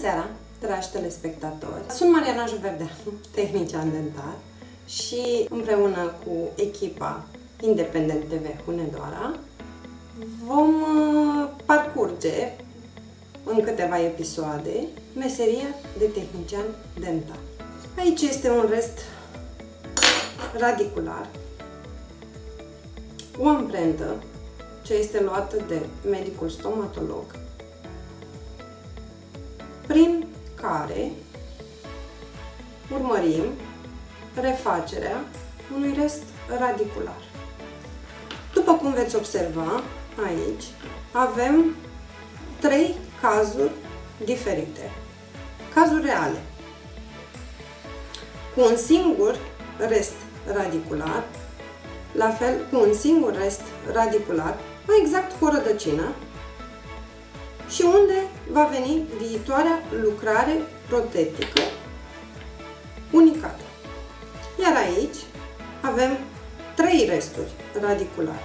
seara, dragi telespectatori! Sunt Mariana Juverdeanu, tehnician dentar, și împreună cu echipa Independent TV Hunedoara vom parcurge în câteva episoade meseria de tehnician dentar. Aici este un rest radicular, o amprentă ce este luată de medicul stomatolog, prin care urmărim refacerea unui rest radicular. După cum veți observa aici, avem 3 cazuri diferite, cazuri reale, cu un singur rest radicular, la fel cu un singur rest radicular, mai exact cu o rădăcină, și unde va veni viitoarea lucrare protetică unicată. Iar aici avem 3 resturi radiculare.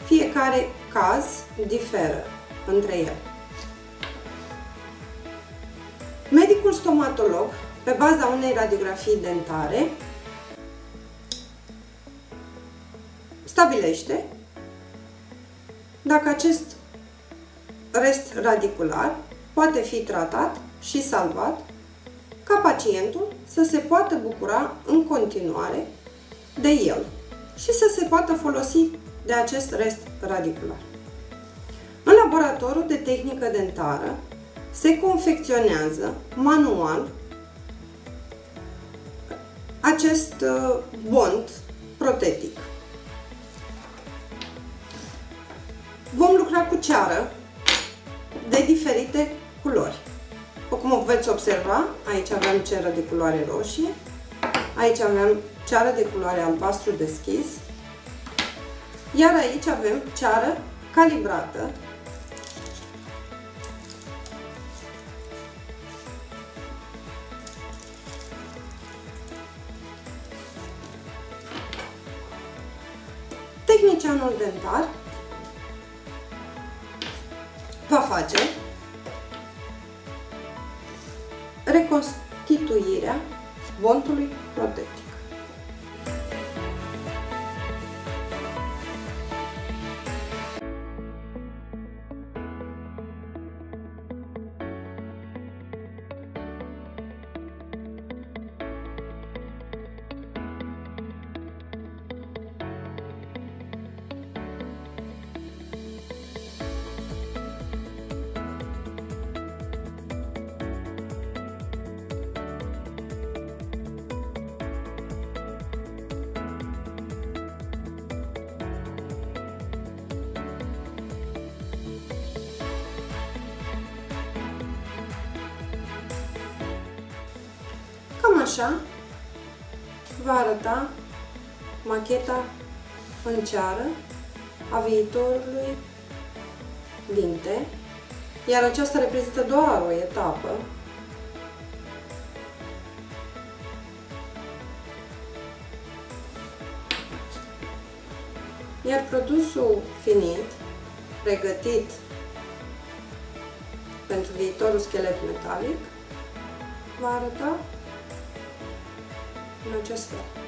Fiecare caz diferă între ele. Medicul stomatolog, pe baza unei radiografii dentare, stabilește dacă acest rest radicular poate fi tratat și salvat ca pacientul să se poată bucura în continuare de el și să se poată folosi de acest rest radicular. În laboratorul de tehnică dentară se confecționează manual acest bond protetic. Vom lucra cu ceară de diferite culori. Cum veți observa, aici avem ceară de culoare roșie, aici avem ceară de culoare albastru deschis, iar aici avem ceară calibrată tehnicianul dentar va face reconstituirea bondului protetic. Cam așa va arăta macheta în ceară a viitorului dinte, iar aceasta reprezintă doar o etapă iar produsul finit, pregătit pentru viitorul schelet metalic, va arăta în acest fel.